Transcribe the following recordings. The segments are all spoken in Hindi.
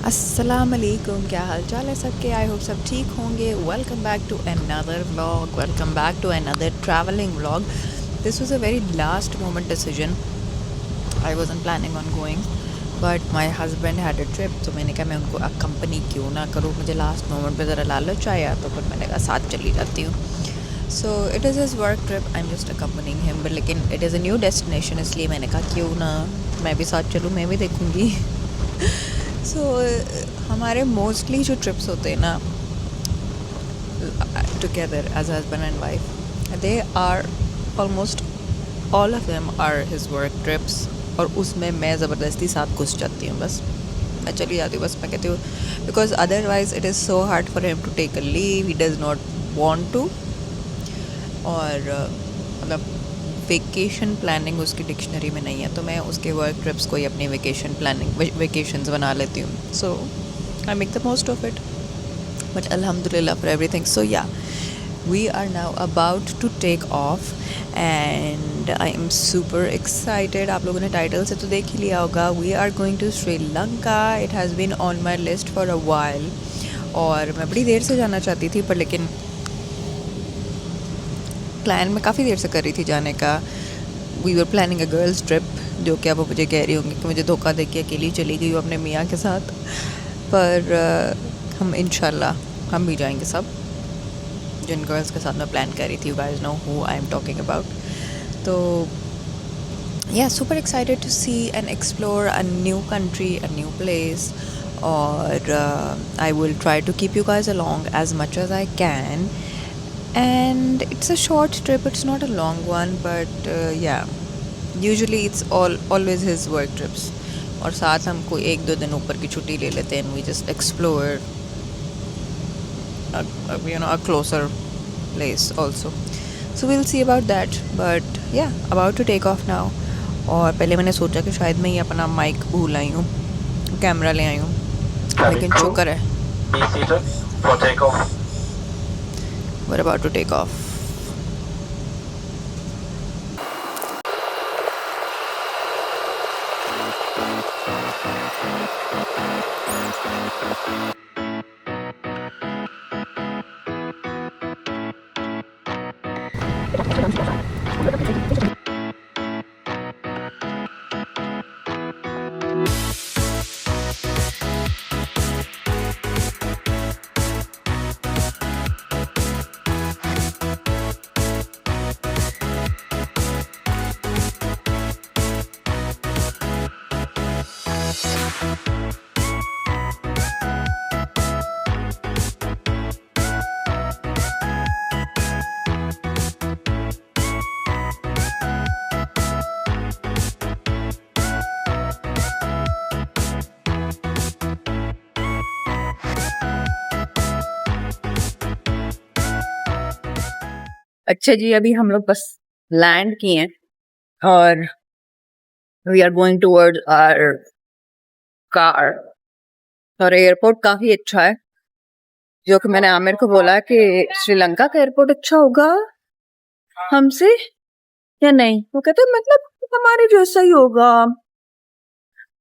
अस्सलाम वालेकुम, क्या हाल चाल है सबके। आई होप सब ठीक होंगे। Welcome back to another vlog, welcome back to another travelling vlog. This was a very last moment decision. I wasn't planning on going but my husband had a trip, तो मैंने कहा मैं उनको अकम्पनी क्यों ना करूँ। मुझे लास्ट मोमेंट पे ज़रा लालच आया तो फिर मैंने कहा साथ चली जाती हूँ। So it is his work trip, I am just accompanying him, but लेकिन it is a new destination, इसलिए मैंने कहा क्यों ना मैं भी साथ चलूँ, मैं भी देखूँगी। सो हमारे मोस्टली जो ट्रिप्स होते हैं ना together as husband and wife, they are almost all of them are his work trips. और उसमें मैं ज़बरदस्ती साथ घुस जाती हूँ, बस मैं चली जाती हूँ। बस मैं कहती हूँ because otherwise it is so hard for him to take a leave, he does not want to. और मतलब वेकेशन प्लानिंग उसकी डिक्शनरी में नहीं है, तो मैं उसके वर्क ट्रिप्स को ही अपनी वेकेशन प्लानिंग वेकेशंस बना लेती हूँ। So I make the most of it, but अल्हम्दुलिल्लाह for everything. So yeah we are now about to take off and I am super excited. आप लोगों ने टाइटल से तो देख ही लिया होगा, we are going to Sri Lanka. It has been on my list for a while और मैं बड़ी देर से जाना चाहती थी, पर लेकिन प्लान मैं काफ़ी देर से कर रही थी जाने का। We were planning a girls trip, जो कि अब वो मुझे कह रही होंगी कि मुझे धोखा दे के अकेली चली गई हूँ अपने मियाँ के साथ। पर हम इंशाल्लाह हम भी जाएंगे सब, जिन गर्ल्स के साथ मैं प्लान कर रही थी। You guys know who I am talking about. तो yeah super excited to see and explore a new country, a new place. और I will try to keep you guys along as much as I can. And it's a short trip, it's not a long one, but yeah, usually it's always his work trips. और साथ हम कोई एक दो दिन ऊपर की छुट्टी ले लेते हैं, we just explore a closer place also. So we'll see about that, but yeah, about to take off now. और पहले मैंने सोचा कि शायद मैं ही अपना माइक भूल आई हूँ, कैमरा ले आई हूँ, लेकिन शुक्र है Be seated for takeoff. we're about to take off. अच्छा जी, अभी हम लोग बस लैंड किए हैं और we are going toward our car. और एयरपोर्ट काफी अच्छा है, जो कि मैंने आमिर को बोला कि श्रीलंका का एयरपोर्ट अच्छा होगा हमसे या नहीं। वो कहते मतलब हमारे जैसा ही होगा।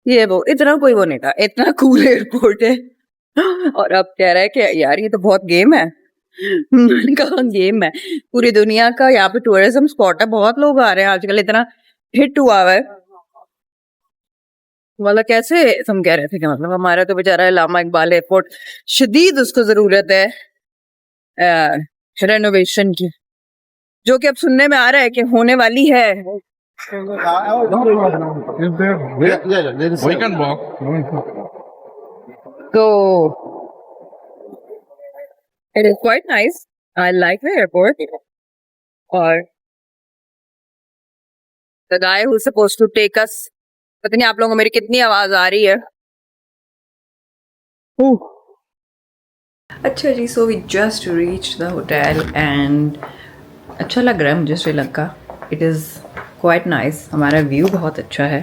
ये वो इतना कोई वो नहीं था, इतना कूल एयरपोर्ट है। और अब कह रहा है कि यार ये तो बहुत गेम है। मैंने कहा गेम है, पूरी दुनिया का यहाँ पे टूरिज्म स्पॉट है, बहुत लोग आ रहे हैं आजकल, इतना हिट हुआ है। मतलब कैसे तुम कह रहे थे कि मतलब हमारा तो बेचारा लामा इकबाल एयरपोर्ट शदीद उसको जरूरत है रेनोवेशन की, जो कि अब सुनने में आ रहा है कि होने वाली है। We can walk. तो it is quite nice. I like the airport. और the guy who's supposed to take us, पता नहीं आप लोगों को मेरी कितनी आवाज आ रही है। अच्छा जी, so we just reach the hotel and अच्छा लग रहा है मुझे Sri Lanka. It is quite nice. हमारा व्यू बहुत अच्छा है,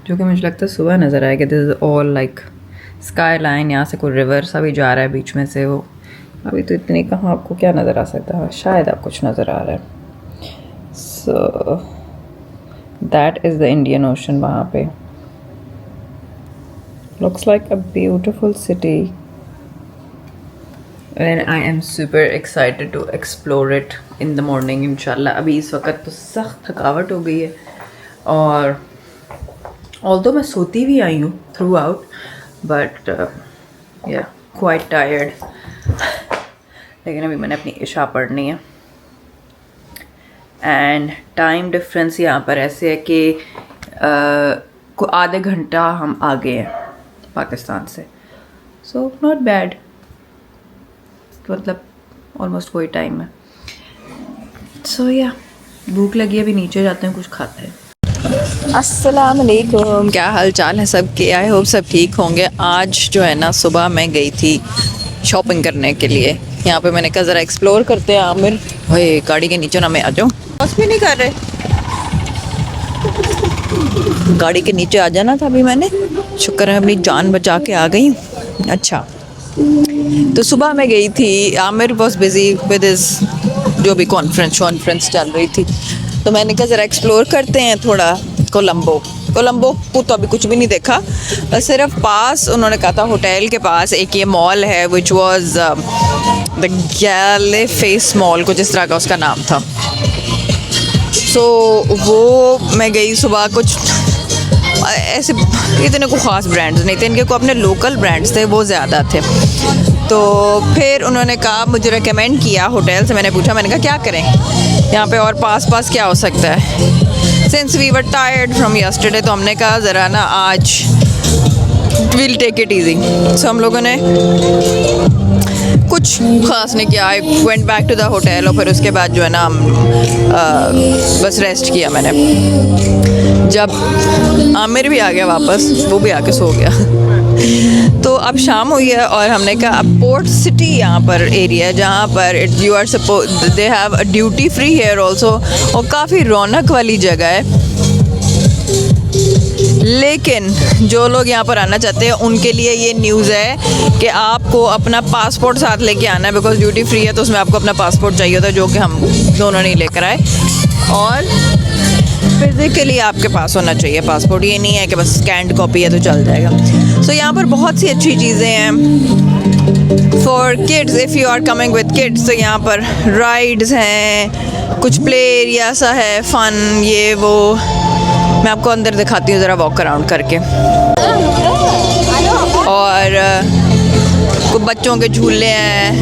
जो कि मुझे लगता है सुबह नज़र आएगा। This is all like sky line. यहाँ से कोई रिवर सा भी जा रहा है बीच में से। वो अभी तो इतनी कहाँ आपको क्या नज़र आ सकता है, शायद आप कुछ नज़र आ रहा है। So that is the Indian ocean वहाँ पे। Looks like a beautiful city. And I am super excited to explore it in the morning इंशाल्लाह. अभी इस वक्त तो सख्त थकावट हो गई है और although मैं सोती भी आई हूँ throughout, but yeah, quite tired. लेकिन अभी मैंने अपनी इशा पढ़नी है एंड टाइम डिफरेंस यहाँ पर ऐसे है कि को आधे घंटा हम आगे हैं पाकिस्तान से, सो नॉट बैड, मतलब ऑलमोस्ट वही टाइम है. सो या भूख लगी है, अभी नीचे जाते हैं कुछ खाते हैं. अस्सलाम वालेकुम, क्या हाल चाल है सबके? आई होप सब ठीक होंगे. आज जो है ना सुबह मैं गई थी शॉपिंग करने के लिए. यहाँ पे मैंने कहा ज़रा एक्सप्लोर करते हैं. आमिर भाई गाड़ी के नीचे ना मैं आ जाऊँ, बस भी नहीं कर रहे. गाड़ी के नीचे आ जाना था अभी मैंने, शुक्र है अपनी जान बचा के आ गई. अच्छा, तो सुबह मैं गई थी. Aamir was busy with his जो भी कॉन्फ्रेंस चल रही थी, तो मैंने कहा ज़रा एक्सप्लोर करते हैं थोड़ा कोलंबो को. तो अभी कुछ भी नहीं देखा, बस सिर्फ पास उन्होंने कहा था होटल के पास एक ये मॉल है विच वाज द गैले फेस मॉल, कुछ इस तरह का उसका नाम था. सो वो मैं गई सुबह. कुछ ऐसे इतने को ख़ास ब्रांड्स नहीं थे इनके, को अपने लोकल ब्रांड्स थे वो ज़्यादा थे. तो फिर उन्होंने कहा, मुझे रेकमेंड किया होटल से. मैंने पूछा, मैंने कहा क्या करें यहाँ पे और पास क्या हो सकता है. Since we were tired from yesterday, तो हमने कहा ज़रा ना आज will take it easy. So हम लोगों ने कुछ ख़ास नहीं किया. I went back to the hotel और फिर उसके बाद जो है ना बस रेस्ट किया मैंने. जब आमिर भी आ गया वापस, वो भी आके सो गया. तो अब शाम हुई है और हमने कहा अब पोर्ट सिटी यहाँ पर एरिया है जहाँ पर you are suppose they have a duty free here also, और काफ़ी रौनक वाली जगह है. लेकिन जो लोग यहाँ पर आना चाहते हैं उनके लिए ये न्यूज़ है कि आपको अपना पासपोर्ट साथ लेके आना है, बिकॉज ड्यूटी फ्री है तो उसमें आपको अपना पासपोर्ट चाहिए होता है, जो कि हम दोनों नहीं लेकर आए. और फिज़िकली आपके पास होना चाहिए पासपोर्ट, ये नहीं है कि बस स्कैंड कॉपी है तो चल जाएगा. सो यहाँ पर बहुत सी अच्छी चीज़ें हैं for kids. If you are coming with kids, तो यहाँ पर राइड्स हैं, कुछ प्ले एरिया सा है, फ़न ये वो. मैं आपको अंदर दिखाती हूँ ज़रा वॉक अराउंड करके. और कुछ बच्चों के झूले हैं,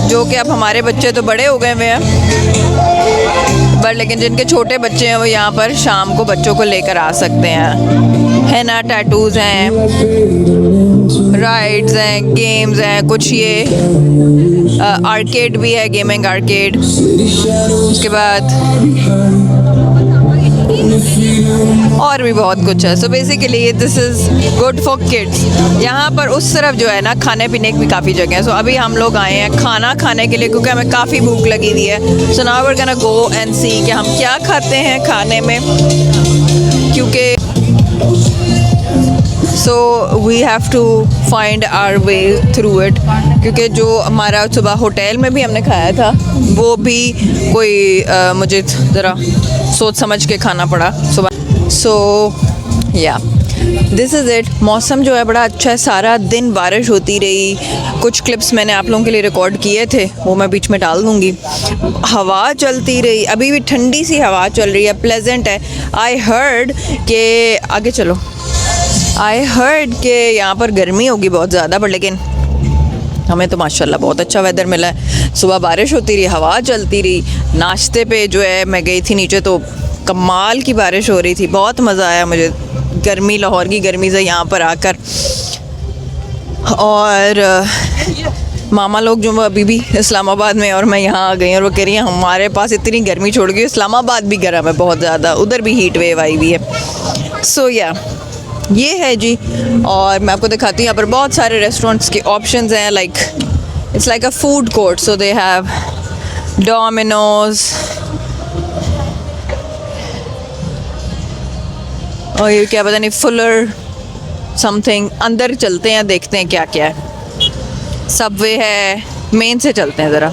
जो कि अब हमारे बच्चे तो बड़े हो गए हुए हैं, बट लेकिन जिनके छोटे बच्चे हैं वो यहाँ पर शाम को बच्चों को लेकर आ सकते हैं. है ना, टैटूज़ हैं, राइड्स हैं, गेम्स हैं, कुछ ये आर्केड भी है, गेमिंग आर्केड. उसके बाद और भी बहुत कुछ है. So basically this is good for kids. यहाँ पर उस तरफ जो है ना खाने पीने की भी काफ़ी जगह है. सो अभी हम लोग आए हैं खाना खाने के लिए क्योंकि हमें काफ़ी भूख लगी हुई है. So now we are gonna go and see कि हम क्या खाते हैं खाने में, क्योंकि so we have to find our way through it. क्योंकि जो हमारा सुबह होटल में भी हमने खाया था वो भी कोई मुझे ज़रा सोच समझ के खाना पड़ा सुबह. सो या दिस इज़ इट. मौसम जो है बड़ा अच्छा है, सारा दिन बारिश होती रही. कुछ क्लिप्स मैंने आप लोगों के लिए रिकॉर्ड किए थे, वो मैं बीच में डाल दूँगी. हवा चलती रही, अभी भी ठंडी सी हवा चल रही है, प्लेजेंट है. आई हर्ड के आगे चलो, आई हर्ड के यहाँ पर गर्मी होगी बहुत ज़्यादा, पर लेकिन हमें तो माशाल्लाह बहुत अच्छा वेदर मिला है. सुबह बारिश होती रही, हवा चलती रही. नाश्ते पे जो है मैं गई थी नीचे तो कमाल की बारिश हो रही थी. बहुत मज़ा आया मुझे गर्मी, लाहौर की गर्मी से यहाँ पर आकर. और मामा लोग जो अभी भी इस्लामाबाद में, और मैं यहाँ आ गई और वो कह रही हैं हमारे पास इतनी गर्मी छोड़ गई, इस्लामाबाद भी गर्म है बहुत ज़्यादा, उधर भी हीट वेव आई हुई है. सो या ये है जी. और मैं आपको दिखाती हूँ यहाँ पर बहुत सारे रेस्टोरेंट्स के ऑप्शंस हैं. Like it's like a food court. So they have Domino's, और ये क्या पता नहीं फुलर समथिंग. अंदर चलते हैं देखते हैं क्या क्या है. सबवे है, मेन से चलते हैं ज़रा.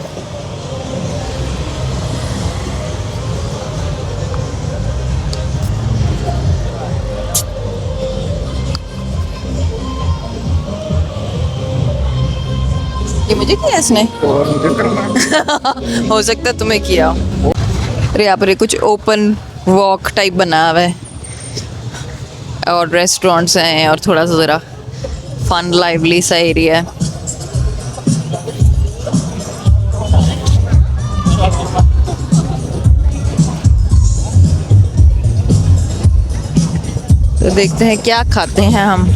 इसने? मुझे करना हो सकता है तुम्हें किया हो। अरे यहाँ पर ये कुछ ओपन वॉक टाइप बना हुआ है और रेस्टोरेंट्स हैं और थोड़ा सा ज़रा फन लाइवली सा एरिया है। तो देखते हैं क्या खाते हैं हम।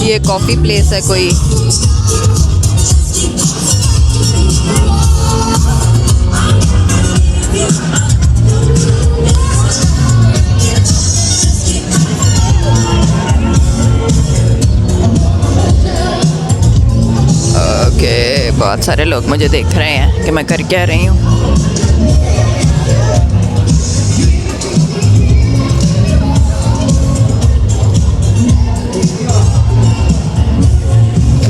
ये कॉफ़ी प्लेस है कोई। ओके, बहुत सारे लोग मुझे देख रहे हैं कि मैं कर क्या रही हूँ।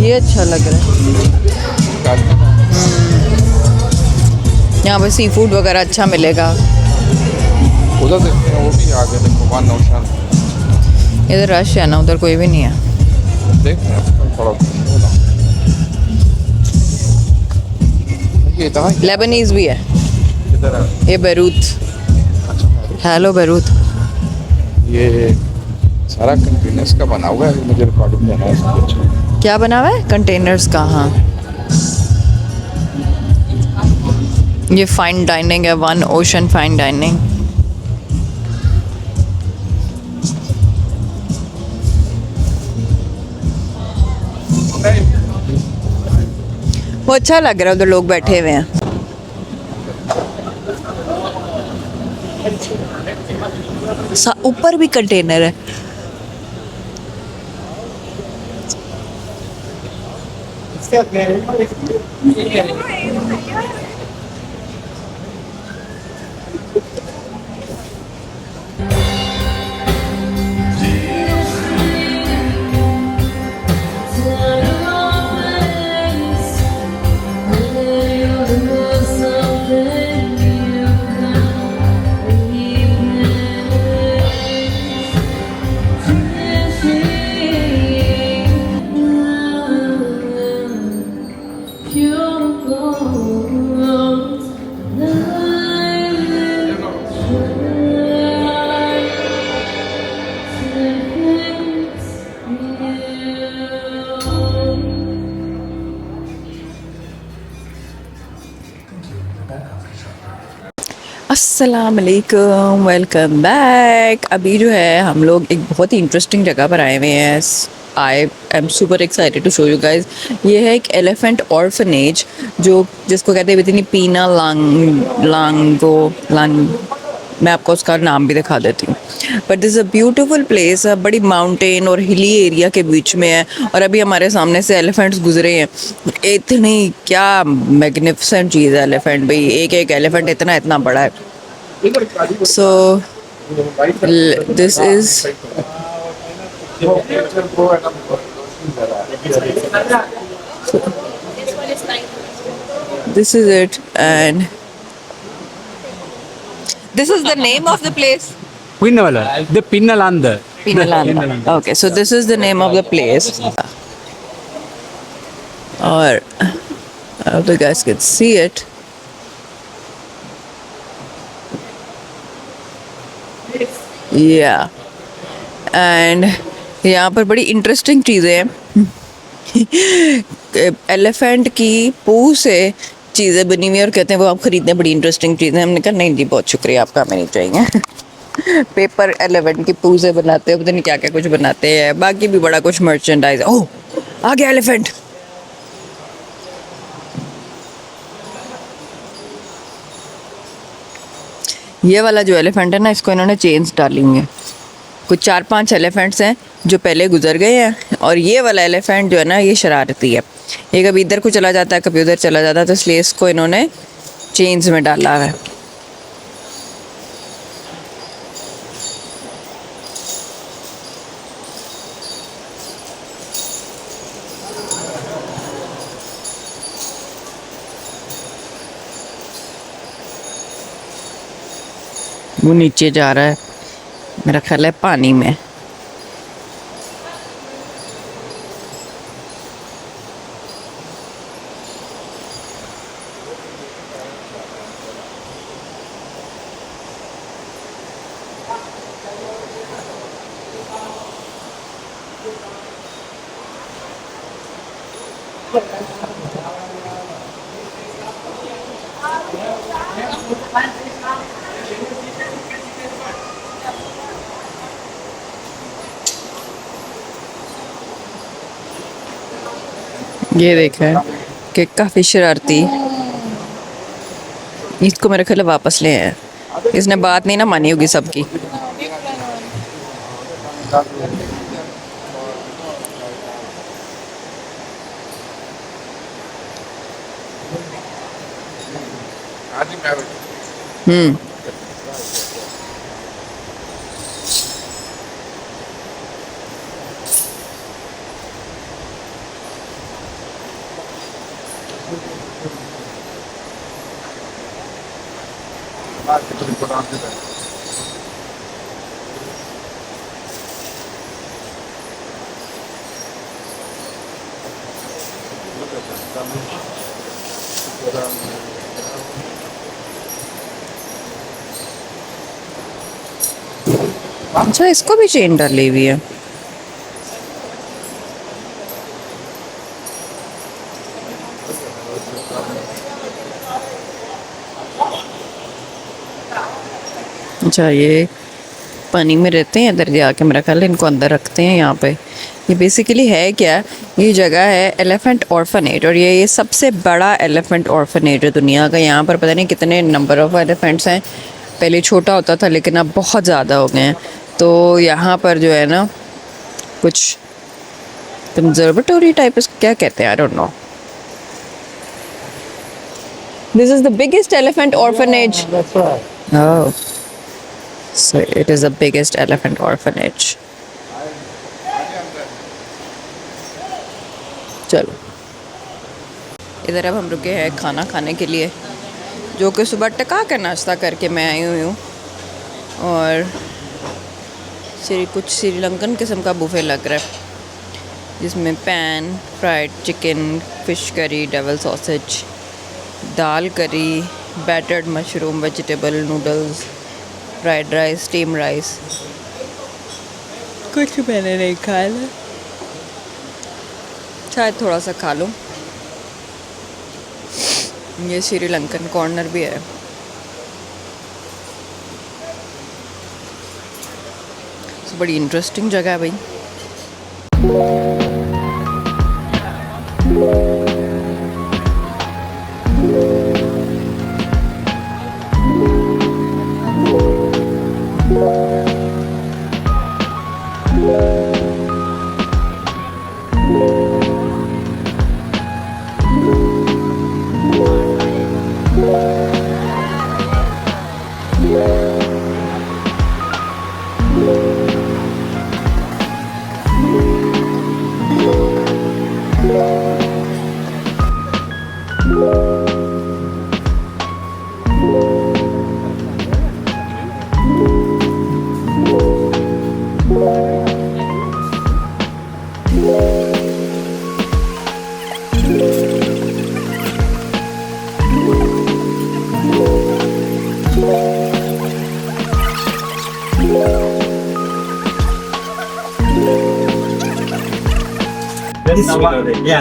ये अच्छा लग रहा है। यहाँ पे सी फूड वगैरह अच्छा मिलेगा। उधर देखते हैं, वो भी आगे देखो वन ओशन। इधर रश है ना, उधर कोई भी नहीं है। देखते हैं थोड़ा ये इतना लेबनीज भी है। किधर है? ये बैरूत। Hello Beirut. ये सारा कंटेनर्स का बना हुआ है, मुझे रिकॉर्डिंग देना है सब कुछ। क्या बना हुआ है? कंटेनर्स का। हाँ, ये फाइन डाइनिंग है, वन ओशन फाइन डाइनिंग। वो अच्छा लग रहा है, उधर लोग बैठे हुए हैं। ऊपर भी कंटेनर है। अस्सलाम वालेकुम, वेलकम बैक। अभी जो है हम लोग एक बहुत ही इंटरेस्टिंग जगह पर आए हुए हैं। I am super excited to show you guys. ये है एक एलिफेंट ऑर्फनेज जो जिसको कहते हैं इतनी पीना लांग। मैं आपको उसका नाम भी दिखा देती हूँ। But this a beautiful place, बड़ी माउंटेन और हिली एरिया के बीच में है। और अभी हमारे सामने से एलिफेंट्स गुजरे हैं। इतनी क्या मैग्निफिसेंट चीज़ है एलिफेंट भाई। एक एक एलिफेंट इतना इतना बड़ा है। So this is this is it, and this is the name of the place. Pinnavala, the Pinnalanda. Pinalanda. Okay, so this is the name of the place. Or I hope you guys can see it. Yeah, and यहाँ पर बड़ी इंटरेस्टिंग चीज़ें हैं। एलिफेंट की पूंछ से चीज़ें बनी हुई और कहते हैं वो आप खरीदने, बड़ी इंटरेस्टिंग चीज़ें। हमने कहा नहीं जी बहुत शुक्रिया आपका, हमें नहीं चाहिए। पेपर एलिफेंट की पूंछ से बनाते हैं, पता नहीं क्या क्या कुछ बनाते हैं। बाकी भी बड़ा कुछ मर्चेंडाइज। ओह, आ गया एलिफेंट। ये वाला जो एलिफेंट है ना, इसको इन्होंने चेन्स डाली हुई हैं। कुछ 4-5 एलिफेंट्स हैं जो पहले गुजर गए हैं, और ये वाला एलिफेंट जो है ना, ये शरारती है। ये कभी इधर को चला जाता है, कभी उधर चला जाता है, तो इसलिए इसको इन्होंने चेन्स में डाला है। वो नीचे जा रहा है, मेरा ख्याल है पानी में। ये देखा है कि काफ़ी शरारती, इसको मेरे ख्याल वापस ले आए। इसने बात नहीं ना मानी होगी सबकी। आज ही मैरिज हम्म। आज की पूरी प्रोग्राम से पहले अच्छा, इसको भी चेन डाली हुई है। अच्छा, ये पानी में रहते हैं, इधर जाके मेरा ख्याल है इनको अंदर रखते हैं यहाँ पे। ये बेसिकली है क्या, ये जगह है एलिफेंट ऑर्फनेज, और ये सबसे बड़ा एलिफेंट ऑर्फनेज है दुनिया का। यहाँ पर पता नहीं कितने नंबर ऑफ एलिफेंट्स हैं। पहले छोटा होता था लेकिन अब बहुत ज़्यादा हो गए हैं। तो यहाँ पर जो है ना कुछ कंजर्वेटरी टाइप, इसको क्या कहते हैं, I don't know. This is the biggest elephant orphanage. Oh. So it is the biggest elephant orphanage. चलो, इधर अब हम रुके हैं खाना खाने के लिए, जो कि सुबह टका का नाश्ता करके मैं आई हुई हूँ। और कुछ श्रीलंकन किस्म का बुफे लग रहा है, जिसमें pan fried chicken, fish curry, double sausage, dal curry, battered mushroom, vegetable noodles, fried rice, steam rice. कुछ मैंने नहीं खाया है, शायद थोड़ा सा खा लूँ। ये श्रीलंकन कॉर्नर भी है। बड़ी इंटरेस्टिंग जगह है भाई।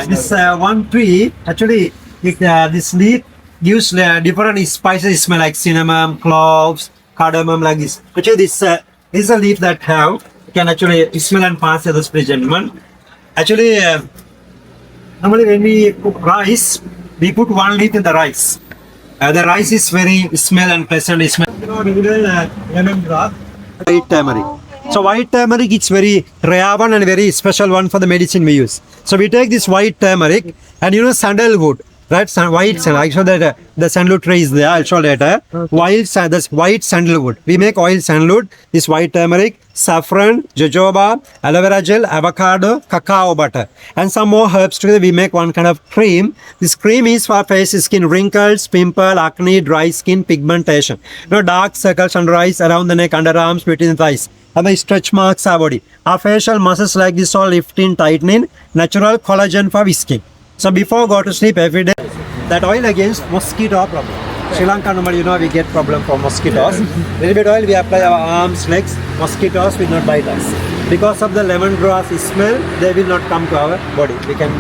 This one tree actually, this leaf gives different spices smell like cinnamon, cloves, cardamom, like this. Actually, this is a leaf that can actually smell and pass to the spirit gentleman. Actually, normally when we cook rice, we put one leaf in the rice. The rice is very smell and pleasant smell. Lemon grass, white turmeric. So white turmeric, it's very rare one and very special one for the medicine we use. So we take this white turmeric and sandalwood, right? White sandalwood. I show that the sandalwood tree is there. I'll show later. This white sandalwood. We make oil sandalwood. This white turmeric, saffron, jojoba, aloe vera gel, avocado, cacao butter, and some more herbs together. We make one kind of cream. This cream is for face, skin, wrinkles, pimple, acne, dry skin, pigmentation. Dark circles under eyes, around the neck, underarms, between the thighs. And the stretch marks our body. Our facial muscles like this all lifting, tightening, natural collagen for skin. So before go to sleep every day, that oil against mosquito problem. Sri Lanka normally, we get problem for mosquitoes. Little bit oil we apply our arms, legs, mosquitoes will not bite us. Because of the lemongrass smell, they will not come to our body. We can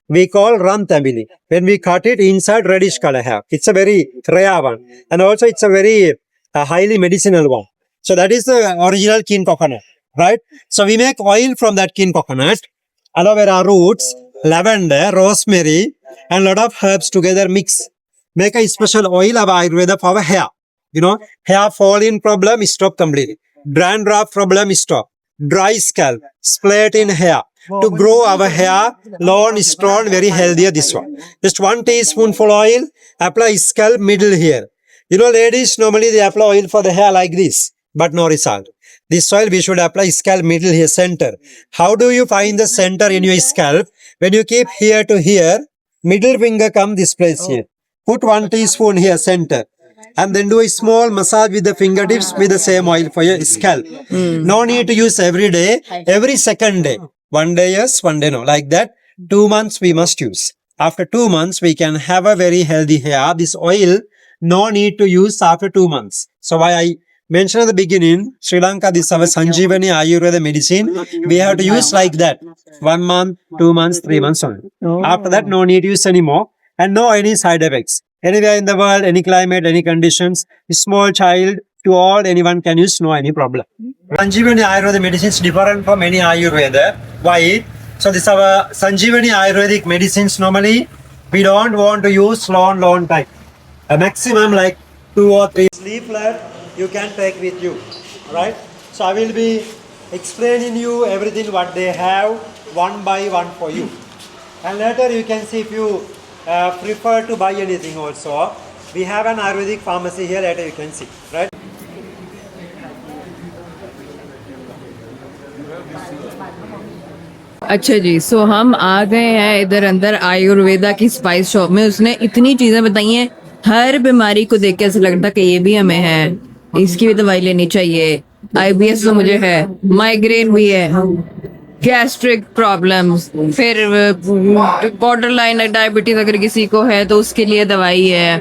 we call Rantamili. When we cut it, inside reddish color have. It's a very rare one. And also it's a very highly medicinal one. So that is the original kin coconut, right? So we make oil from that kin coconut, aloe vera roots, lavender, rosemary, and lot of herbs together mix. Make a special oil of Ayurveda for our hair. You know, hair fall in problem is stop completely. Dandruff problem is stop. Dry scalp, split in hair. To grow our hair, long, strong, very healthier this one. Just 1 teaspoonful oil, apply scalp middle here. You know, ladies, normally they apply oil for the hair like this, but no result. This oil we should apply scalp middle here, center. How do you find the center in your scalp? When you keep here to here, middle finger come this place here. Put 1 teaspoon here, center. And then do a small massage with the fingertips with the same oil for your scalp. No need to use every day, every second day. 1 day yes, 1 day no. Like that, 2 months we must use. After 2 months, we can have a very healthy hair. This oil, no need to use after 2 months. So why I mentioned at the beginning, Sri Lanka, this is our Sanjeevani Ayurveda medicine. We have to use like that. 1 month, 2 months, 3 months only. After that, no need to use anymore. And no any side effects. Anywhere in the world, any climate, any conditions, small child to all, anyone can use, no any problem. Sanjeevani Ayurveda medicine is different from any Ayurveda. Why? So this our Sanjeevani Ayurvedic medicines normally we don't want to use long time. A maximum like 2 or 3 leaflet you can take with you, right? So I will be explaining you everything what they have one by one for you. And later you can see if you prefer to buy anything also. We have an Ayurvedic pharmacy here, later you can see, right? अच्छा जी, सो हम आ गए हैं इधर अंदर आयुर्वेदा की स्पाइस शॉप में। उसने इतनी चीजें बताई हैं, हर बीमारी को देख के ऐसा लगता कि ये भी हमें है, इसकी भी दवाई लेनी चाहिए। आईबीएस तो मुझे है, माइग्रेन भी है, गैस्ट्रिक प्रॉब्लम्स, फिर बॉर्डर लाइन डायबिटीज अगर किसी को है तो उसके लिए दवाई है,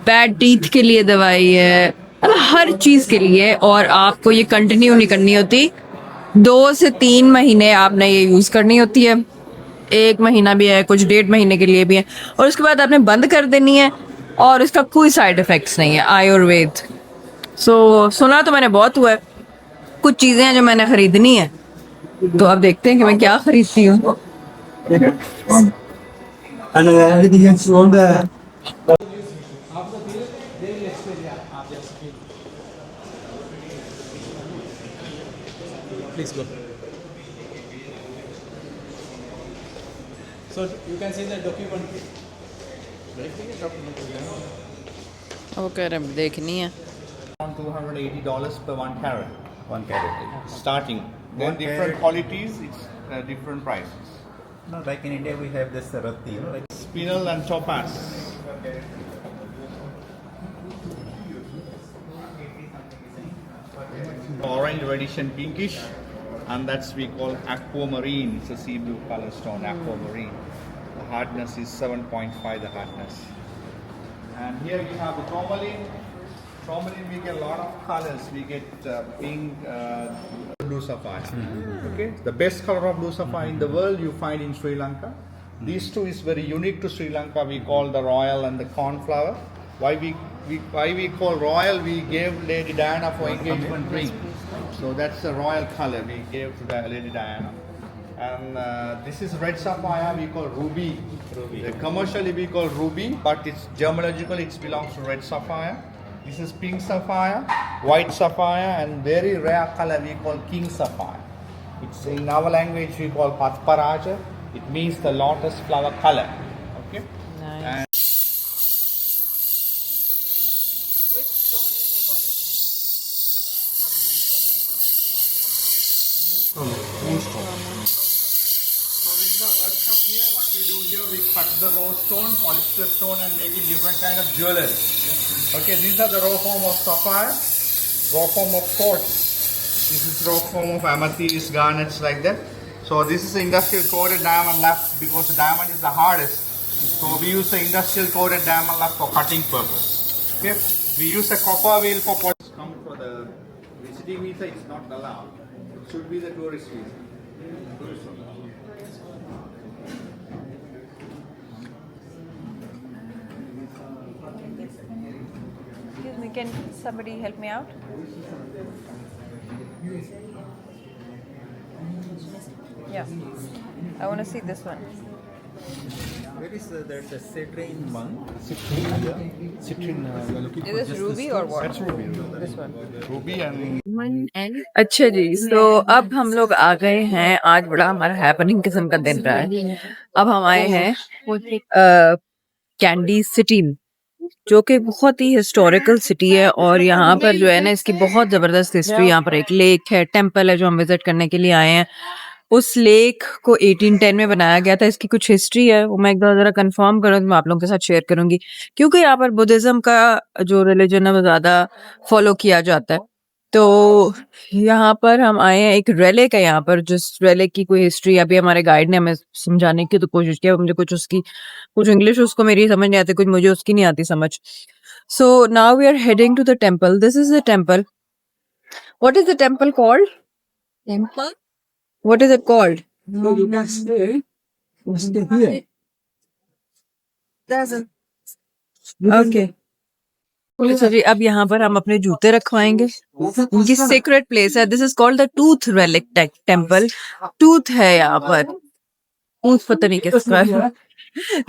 बैड टीथ के लिए दवाई है, हर चीज के लिए। और आपको ये कंटिन्यू नहीं करनी होती, 2 से 3 महीने आपने ये यूज करनी होती है। 1 महीना भी है, कुछ 1.5 महीने के लिए भी है, और उसके बाद आपने बंद कर देनी है। और इसका कोई साइड इफेक्ट्स नहीं है आयुर्वेद। सो सुना तो मैंने बहुत हुआ है, कुछ चीजें हैं जो मैंने खरीदनी है, तो अब देखते हैं कि मैं क्या खरीदती हूँ। Please go. So you can see the document. वो कह रहे हैं देखनी है। Around $280 per 1 carat. 1 carat. Starting. Then One different carat. qualities, it's different prices. No, like in India we have this rati, you know, like Spinel and topaz. Orange, reddish and pinkish. And that's we call aquamarine. It's a sea blue color stone, aquamarine. The hardness is 7.5 the hardness. And here we have the tourmaline. Tourmaline we get a lot of colors. We get pink, blue sapphire. Okay, the best color of blue sapphire in the world you find in Sri Lanka. These two is very unique to Sri Lanka. We call the royal and the cornflower. Why we call royal? We gave Lady Diana for engagement ring. So that's the royal color we gave to the Lady Diana. And this is red sapphire, we call ruby. Commercially we call ruby, but it's germologically it belongs to red sapphire. This is pink sapphire, white sapphire, and very rare color we call king sapphire. It's in our language we call patparaja. It means the lotus flower color. Okay. Nice. And So this is our workshop here. What we do here, we cut the raw stone, polish the stone and make it different kind of jewelry. Okay, these are the raw form of sapphire, raw form of quartz. This is raw form of amethyst, garnets like that. So this is the industrial coated diamond left because the diamond is the hardest. So we use the industrial coated diamond left for cutting purpose. Okay, we use a copper wheel for polish. Come for the visiting visa, it's not allowed. It should be the tourist visa. Tourist visa. Can somebody help me out? Yeah, I want to see this one. There is there's a citrine monk. Is this ruby or what? That's ruby. This one. Ruby and अच्छा जी, तो अब हम लोग आ गए हैं। आज बड़ा हमारा हैपनिंग किस्म का दिन रहा है। अब हम आए हैं कैंडी सिटी, जो कि बहुत ही हिस्टोरिकल सिटी है, और यहाँ पर जो है ना इसकी बहुत ज़बरदस्त हिस्ट्री। यहाँ पर एक लेक है, टेम्पल है जो हम विजिट करने के लिए आए हैं। उस लेक को 1810 में बनाया गया था। इसकी कुछ हिस्ट्री है, वो मैं एक बार ज़रा कंफर्म करूँ तो मैं आप लोगों के साथ शेयर करूँगी, क्योंकि यहाँ पर बुद्धिज़्म का जो रिलीजन है वो ज़्यादा फॉलो किया जाता है। तो यहाँ पर हम आए हैं, एक रेलिक है यहाँ पर, जिस रेलिक की कोई हिस्ट्री अभी हमारे गाइड ने हमें समझाने की तो कोशिश किया। मुझे कुछ इंग्लिश उसको मेरी समझ नहीं आती, कुछ मुझे उसकी नहीं आती समझ। So now we are heading to the temple. This is the temple. What is the temple called? Temple? What is it called? So you can stay here. Okay. अच्छा जी, अब यहाँ पर हम अपने जूते रखवाएंगे। उनकी सीक्रेट प्लेस है। This is called the tooth relic temple. Tooth है यहाँ पर, टूथ पता नहीं किसका है।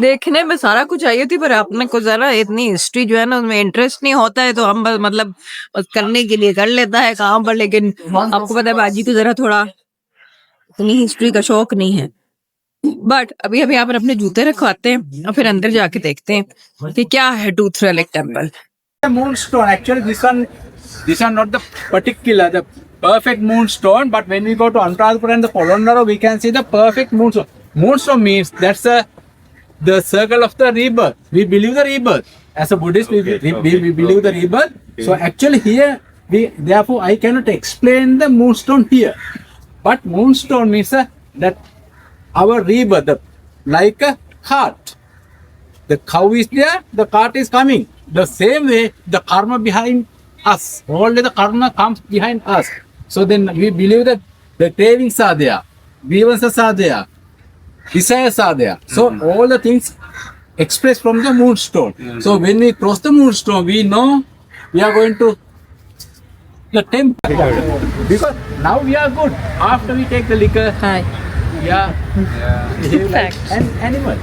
देखने में सारा कुछ आई थी, पर अपने को जरा इतनी हिस्ट्री जो है ना उसमें इंटरेस्ट नहीं होता है, तो हम बस करने के लिए कर लेता है काम पर। लेकिन आपको पता है बाजी को जरा थोड़ा इतनी हिस्ट्री का शौक नहीं है। बट अभी यहाँ पर अपने जूते रखवाते हैं और फिर अंदर जाके देखते हैं कि क्या है tooth relic temple. Moonstone. Actually, these are not the particular, the perfect moonstone. But when we go to Anuradhapura and the Polonnaruwa, we can see the perfect moonstone. Moonstone means that's the circle of the rebirth. We believe the rebirth. As a Buddhist, we believe the rebirth. So actually here, therefore I cannot explain the moonstone here. But moonstone means that our rebirth, like a cart. The cow is there, the cart is coming. The same way, the karma behind us. All the karma comes behind us. So then we believe that the cravings are there, grievances are there, desires are there. So all the things expressed from the moonstone. So when we cross the moonstone, we know we are going to the temple. Because now we are good. After we take the liquor, we behave like an animal.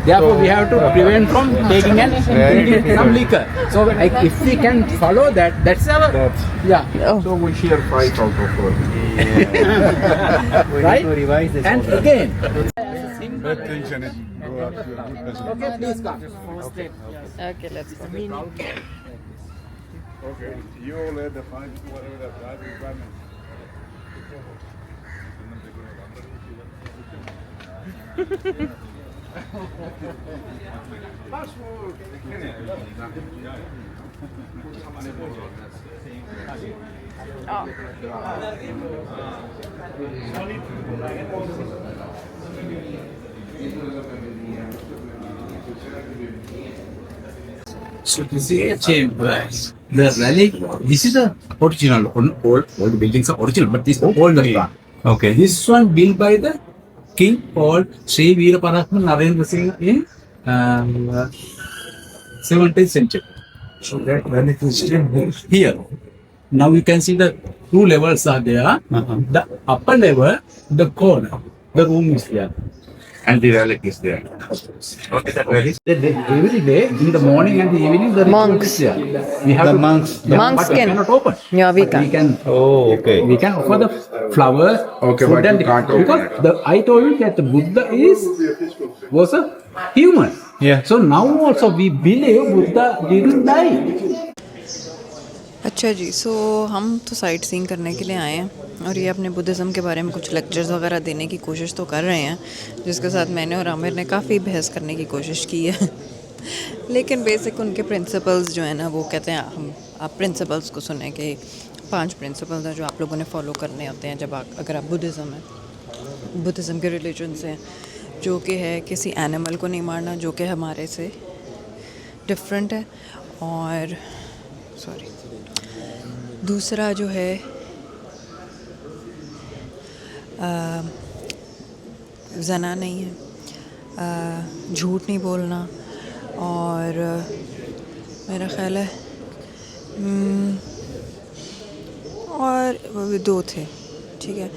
Therefore, we have to prevent from taking and drinking some liquor. So, like, if we can follow that, that's our So we share fight out of right. And again, Bad things and it grow up to a good person. okay, please come. Okay, let's go. Okay, you all had the fight, whatever the fight requirement. So this is a chamber. The relic. This is the original. All the buildings are original, but this old one. Okay. This one built by the king called Sri Veeraparatna Narendra Singh in 17th century. So that relic is still here. Now you can see the two levels are there. The upper level, the corner, the room is there. And the relic is there. Okay, that relic. Every day, in the morning and the evening, the ritual Monks. is there. We have The to- monks. Yeah, Monks but we can- cannot open. Yeah, we But can. We can. Oh, okay. We can offer the flowers. Okay, food but and you can't open because I told you that the Buddha was a human. Yeah. So now also we believe Buddha didn't die. अच्छा जी, सो हम तो साइट सीइंग करने के लिए आए हैं और ये अपने बुद्धिज़्म के बारे में कुछ लेक्चर्स वगैरह देने की कोशिश तो कर रहे हैं, जिसके साथ मैंने और आमिर ने काफ़ी बहस करने की कोशिश की है लेकिन बेसिक उनके प्रिंसिपल्स जो है ना, वो कहते हैं आप प्रिंसिपल्स को सुने कि 5 प्रिंसिपल्स हैं जो आप लोगों ने फॉलो करने होते हैं अगर आप बुद्धिज़्म के रिलीजन से हैं, जो कि है किसी एनिमल को नहीं मारना, जो कि हमारे से डिफरेंट है। और दूसरा जो है ज़ना नहीं है, झूठ नहीं बोलना, और मेरा ख़्याल है और वो 2 थे, ठीक है,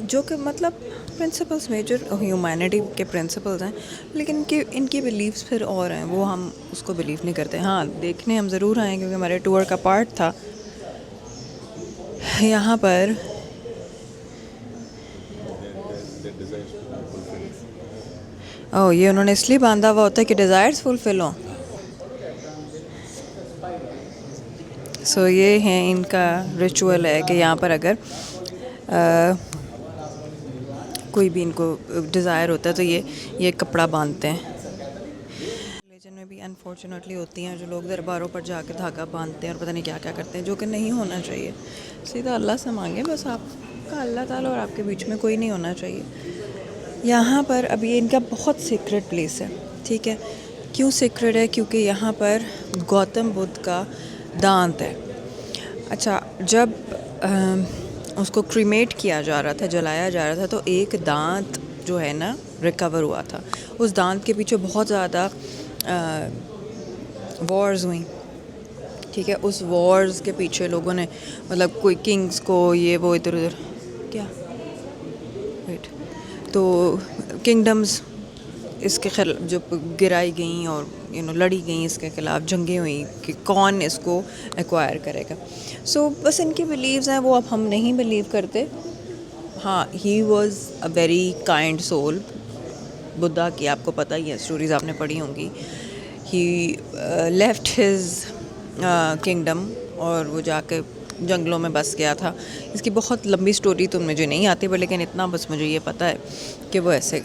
जो कि मतलब प्रिंसिपल्स मेजर ह्यूमैनिटी के प्रिंसिपल्स हैं, लेकिन इनकी बिलीव्स फिर और हैं, वो हम उसको बिलीव नहीं करते। हाँ, देखने हम ज़रूर आए क्योंकि हमारे टूर का पार्ट था। यहाँ पर ओह, ये उन्होंने इसलिए बांधा हुआ होता है कि डिज़ायर्स फुलफिल हों। सो ये है इनका रिचुअल है कि यहाँ पर अगर कोई भी इनको डिज़ायर होता है तो ये कपड़ा बांधते हैं। रिलीजन में भी अनफॉर्चुनेटली होती हैं जो लोग दरबारों पर जाके धागा बांधते हैं और पता नहीं क्या क्या करते हैं, जो कि नहीं होना चाहिए। सीधा अल्लाह से मांगे, बस आपका अल्लाह ताला और आपके बीच में कोई नहीं होना चाहिए। यहाँ पर अब ये इनका बहुत सीक्रेट प्लेस है, ठीक है। क्यों सीक्रेट है? क्योंकि यहाँ पर गौतम बुद्ध का दांत है। अच्छा, जब उसको क्रीमेट किया जा रहा था, जलाया जा रहा था, तो एक दांत जो है ना रिकवर हुआ था। उस दांत के पीछे बहुत ज़्यादा वॉर्स हुई, ठीक है। उस वॉर्स के पीछे लोगों ने मतलब कोई किंग्स को ये वो इधर उधर क्या वेट तो किंगडम्स इसके खिलाफ जो गिराई गई और लड़ी गई, इसके ख़िलाफ़ जंगें हुई कि कौन इसको एक्वायर करेगा। सो बस इनकी बिलीव्स हैं, वो अब हम नहीं बिलीव करते। हाँ, he was a very kind soul. Buddha की आपको पता ही है, स्टोरीज़ आपने पढ़ी होंगी। ही लेफ्ट हिज किंगडम और वो जाके जंगलों में बस गया था। इसकी बहुत लंबी स्टोरी तो मुझे नहीं आती, पर लेकिन इतना बस मुझे ये पता है कि वो ऐसे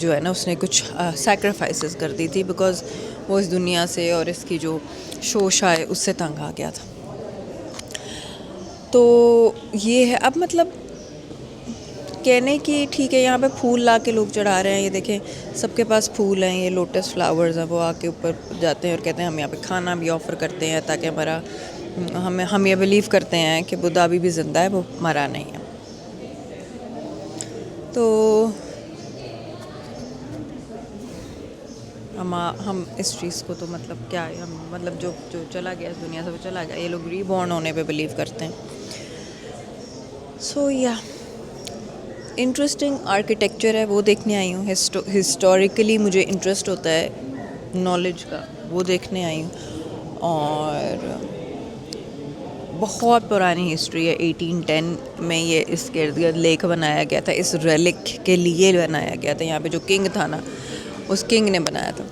जो है ना उसने कुछ सैक्रिफाइसेस कर दी थी, बिकॉज़ वो इस दुनिया से और इसकी जो शोशा है उससे तंग आ गया था। तो ये है अब मतलब कहने की, ठीक है, यहाँ पे फूल ला के लोग चढ़ा रहे हैं। ये देखें, सबके पास फूल हैं, ये लोटस फ्लावर्स हैं। वो आके ऊपर जाते हैं और कहते हैं हम यहाँ पे खाना भी ऑफ़र करते हैं ताकि हम ये बिलीव करते हैं कि बुद्धा अभी भी ज़िंदा है, वो मरा नहीं है। तो हम इस चीज़ को तो मतलब क्या है, हम मतलब जो चला गया इस दुनिया से वो चला गया। ये लोग रीबॉर्न होने पे बिलीव करते हैं। सो या इंटरेस्टिंग आर्किटेक्चर है, वो देखने आई हूँ। हिस्टोरिकली मुझे इंटरेस्ट होता है नॉलेज का, वो देखने आई हूँ। और बहुत पुरानी हिस्ट्री है। 1810 में ये इसके इर्द गिर्द लेक बनाया गया था, इस रेलिक के लिए बनाया गया था। यहाँ पे जो किंग था ना, उस किंग ने बनाया था।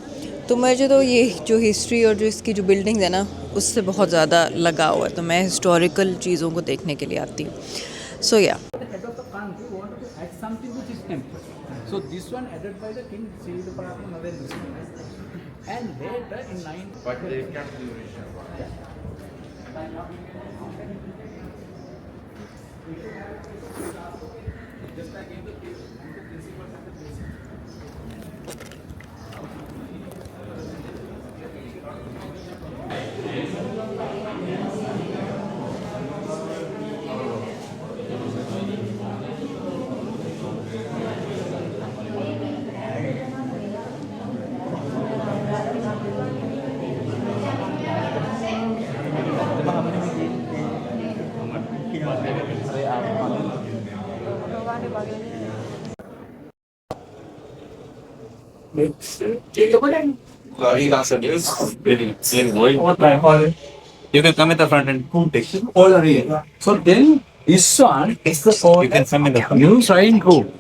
तो मुझे तो ये जो हिस्ट्री और जो इसकी जो बिल्डिंग्स है ना, उससे बहुत ज़्यादा लगाव हुआ है। तो मैं हिस्टोरिकल चीज़ों को देखने के लिए आती हूँ। सो या Something which is temple. So this one added by the king Srividaparama Navel. And later in 9. But they kept the original. You can come in the front and take all area. So then this one is the old, you can come in the front. New shrine room.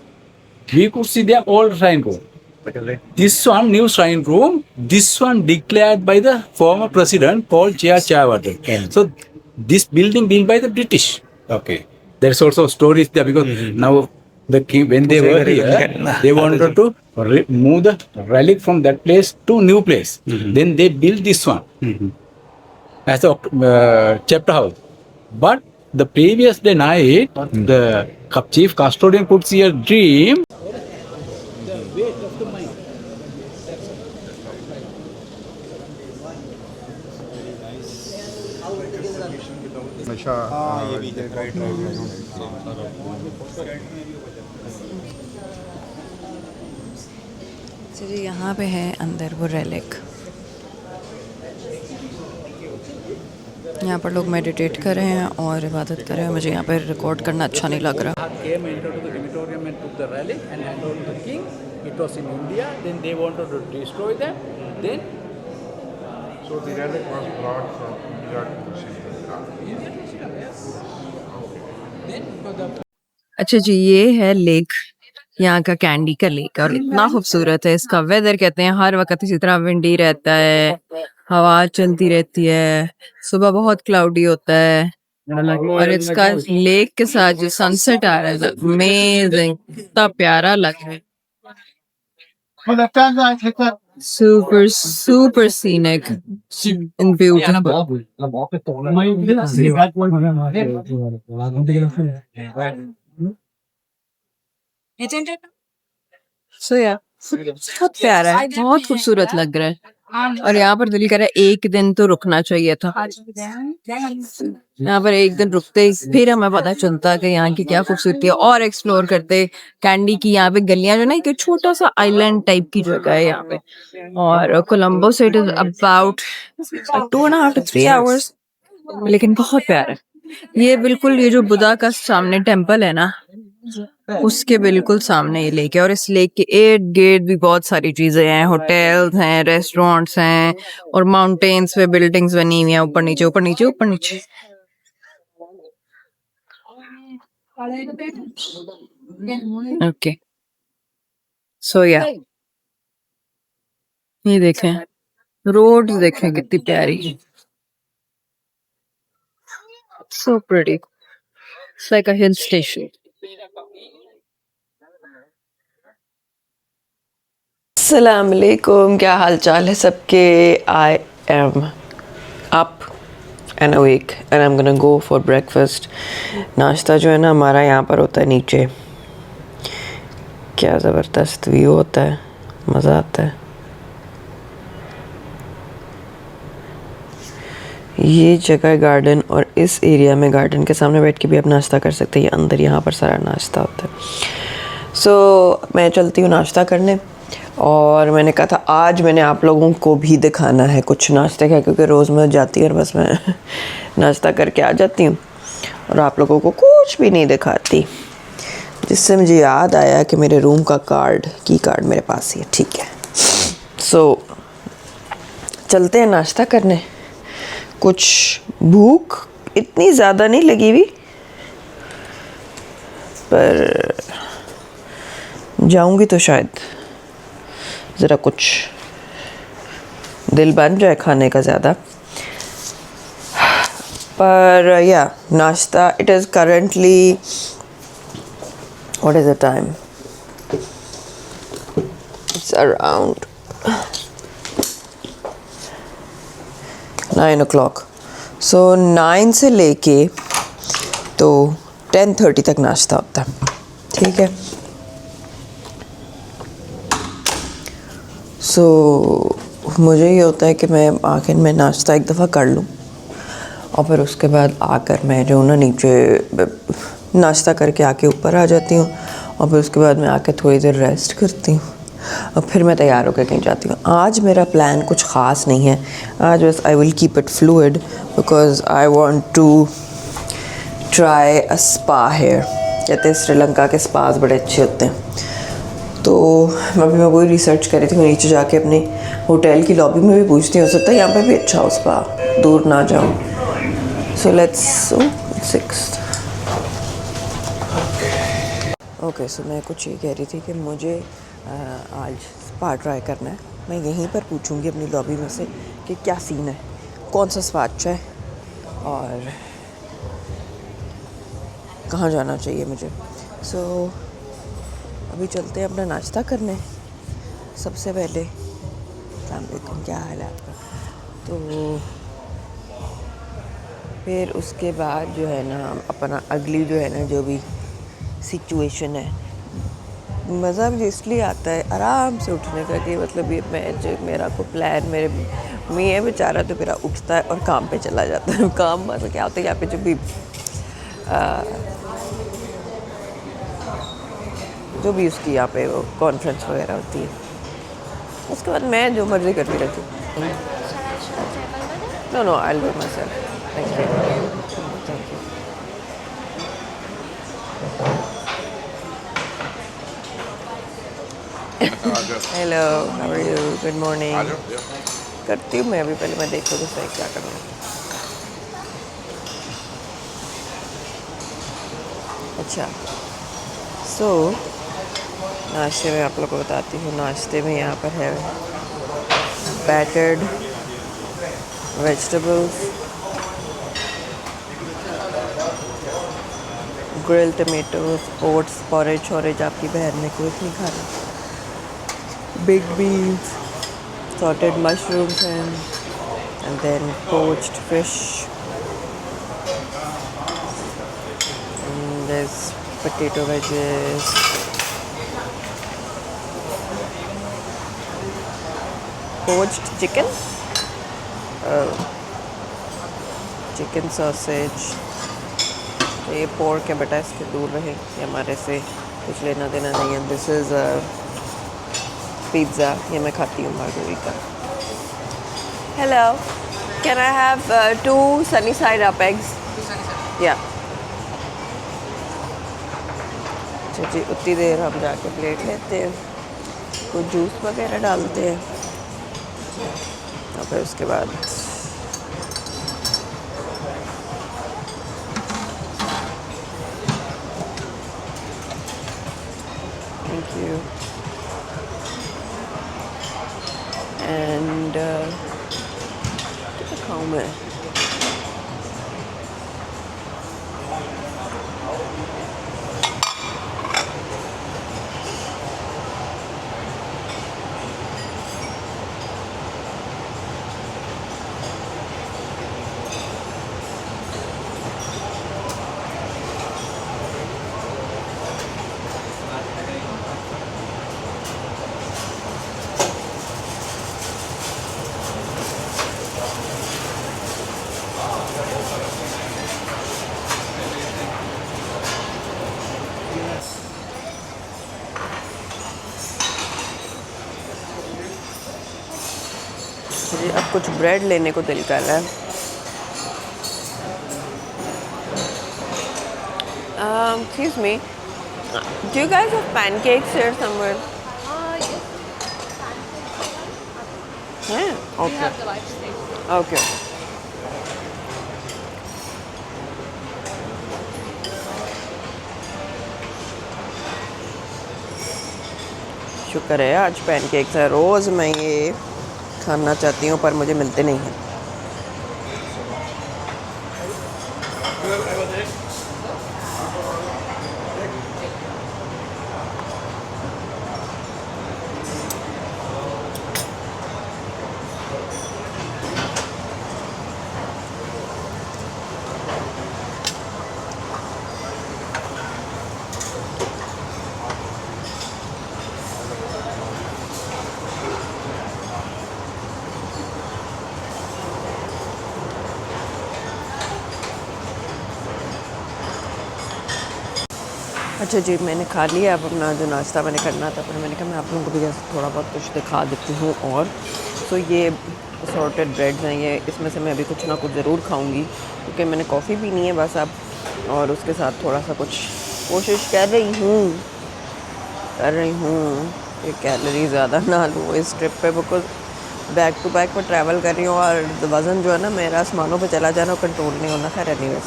We could see the old shrine room. This one new shrine room. This one declared by the former president Paul Chayawardhan. So this building built by the British. Okay. There's also stories there because now the king, when they were here, they wanted to move the relic from that place to new place. Then they built this one as a chapter house. But the previous day night, the chief custodian could see a dream. The weight of the mind. जी यहाँ पे है अंदर वो रेलिक। यहाँ पर लोग मेडिटेट कर रहे हैं और इबादत कर रहे हैं. मुझे यहाँ पर रिकॉर्ड करना अच्छा नहीं लग रहा. Came into the crematorium and took the relic and handed over to the king. It was in India. Then they wanted to destroy them. Then So the relic was brought from India to Sri Lanka. अच्छा जी, ये है लेक, यहाँ का कैंडी का लेक, और इतना खूबसूरत है. इसका वेदर कहते हैं हर वक्त इसी तरह विंडी रहता है, हवा चलती रहती है, सुबह बहुत क्लाउडी होता है, और इसका लेक के साथ जो सनसेट आ रहा है अमेजिंग, इतना प्यारा लग रहा है. Super, super scenic and beautiful. So yeah, बहुत प्यारा है, बहुत खूबसूरत लग रहा है. और यहाँ पर दिल कर रहा है एक दिन तो रुकना चाहिए था. यहाँ पर एक दिन रुकते ही फिर हमें पता चलता कि यहाँ की क्या खूबसूरती है, और एक्सप्लोर करते कैंडी की. यहाँ पे गलियां जो ना, एक छोटा सा आइलैंड टाइप की जगह है यहाँ पे, और कोलंबो से it is about 2.5 to 3 hours, लेकिन बहुत प्यारा है. ये बिल्कुल, ये जो बुद्धा का सामने टेम्पल है ना, उसके बिल्कुल सामने ये लेक है. और इस लेक के इर्द गिर्द भी बहुत सारी चीजें हैं, होटल्स हैं, रेस्टोरेंट्स हैं, और माउंटेन्स पे बिल्डिंग्स बनी हुई हैं, ऊपर नीचे ऊपर नीचे ऊपर नीचे. ओके, सो या ये देखें, रोड देखें कितनी प्यारी, so pretty. It's like a hill station. अस्सलाम वालेकुम, क्या हाल चाल है सबके. I am up and awake and I am gonna go for breakfast. नाश्ता जो है ना हमारा यहाँ पर होता है नीचे. क्या ज़बरदस्त व्यू होता है, मज़ा आता है. ये जगह गार्डन, और इस एरिया में गार्डन के सामने बैठ के भी आप नाश्ता कर सकते हैं. ये अंदर यहाँ पर सारा नाश्ता होता है. सो मैं चलती हूँ नाश्ता करने, और मैंने कहा था आज मैंने आप लोगों को भी दिखाना है कुछ नाश्ते का, क्योंकि रोज़ मैं जाती हूँ और बस मैं नाश्ता करके आ जाती हूँ और आप लोगों को कुछ भी नहीं दिखाती. जिससे मुझे याद आया कि मेरे रूम का की कार्ड मेरे पास ही है. ठीक है, सो चलते हैं नाश्ता करने. कुछ भूख इतनी ज़्यादा नहीं लगी हुई, पर जाऊंगी तो शायद ज़रा कुछ दिल बन जाए खाने का ज़्यादा. पर या नाश्ता, it is currently, what is the time, it's around 9 o'clock. सो 9 से लेके तो 10:30 तक नाश्ता होता है. ठीक है, सो मुझे ये होता है कि मैं आखिर में नाश्ता एक दफ़ा कर लूँ, और फिर उसके बाद आकर मैं जो ना नीचे नाश्ता करके आके ऊपर आ जाती हूँ, और फिर उसके बाद मैं आके थोड़ी देर रेस्ट करती हूँ, और फिर मैं तैयार होकर कहीं जाती हूँ. आज मेरा प्लान कुछ ख़ास नहीं है. आज बस I will keep it fluid because I want to try a spa here. कहते हैं श्रीलंका के स्पास बड़े अच्छे होते हैं. तो अभी मैं वही रिसर्च कर रही थी. मैं नीचे जाके अपने होटल की लॉबी में भी पूछती, हो सकता है यहाँ पे भी अच्छा हो स्पा, दूर ना जाऊँ. So let's 6th. ओके, सो मैं कुछ ये कह रही थी कि मुझे आज स्पा ट्राई करना है. मैं यहीं पर पूछूंगी अपनी लॉबी में से कि क्या सीन है, कौन सा स्पा अच्छा है, और कहाँ जाना चाहिए मुझे. सो अभी चलते हैं अपना नाश्ता करने. सबसे पहले अस्सलाम वालेकुम, क्या हाल है आपका. तो फिर उसके बाद जो है ना अपना अगली जो है ना जो भी सिचुएशन है, मज़ा भी इसलिए आता है आराम से उठने का कि मतलब ये मेरा को प्लान, मेरे मियाँ बेचारा तो मेरा उठता है और काम पे चला जाता है. काम मतलब क्या होता है, यहाँ पे जो भी उसकी यहाँ पे वो कॉन्फ्रेंस वगैरह होती है, उसके बाद मैं जो मर्ज़ी करती रहती हूँ. No I will do myself. Thank you. Thank you. Hello, how are you? Good morning. करती हूँ मैं अभी, पहले मैं देखूँ तो सही क्या करना है. अच्छा, सो नाश्ते में आप लोगों को बताती हूँ. नाश्ते में यहाँ पर है battered vegetables, grill tomatoes, oats, porridge आपकी बहन ने कुछ नहीं खाना. Big beans, salted mushrooms, and then poached fish. And there's potato wedges. Poached chicken. Chicken sausage. ये पोर्क है बेटा, इसके दूर रहे, ये हमारे से कुछ लेना देना नहीं है. दिस इज़ पिज़्ज़ा, ये मैं खाती हूँ margarita. Hello, can I have 2 sunny side up eggs? Yeah. अच्छा जी, उतनी देर हम जाके प्लेट लेते हैं, कुछ जूस वगैरह डालते हैं और फिर उसके बाद थैंक यू. एंड क्या खाऊँ मैं? जी, अब कुछ ब्रेड लेने को दिल कर रहा है. Excuse me, do you guys have pancakes here somewhere? Yeah. Okay. Okay. शुक्र है आज पैनकेक्स है. रोज़ मैं ये खाना चाहती हूँ पर मुझे मिलते नहीं हैं. अच्छा जी, मैंने खा लिया. अब अपना जो नाश्ता मैंने करना था, फिर मैंने कहा मैं आप लोगों को भी जैसे थोड़ा बहुत कुछ दिखा देती हूँ. और तो ये असॉर्टेड ब्रेड्स हैं, ये इसमें से मैं अभी कुछ ना कुछ ज़रूर खाऊंगी क्योंकि मैंने कॉफ़ी पीनी है बस अब. और उसके साथ थोड़ा सा कुछ कोशिश कर रही हूँ कि कैलोरी ज़्यादा ना लूँ इस ट्रिप पे, बिकॉज बैक टू बैक मैं ट्रैवल कर रही हूँ और वज़न जो है ना मेरा आसमानों पे चला जाना, कंट्रोल नहीं होना. खैर एनीवेज.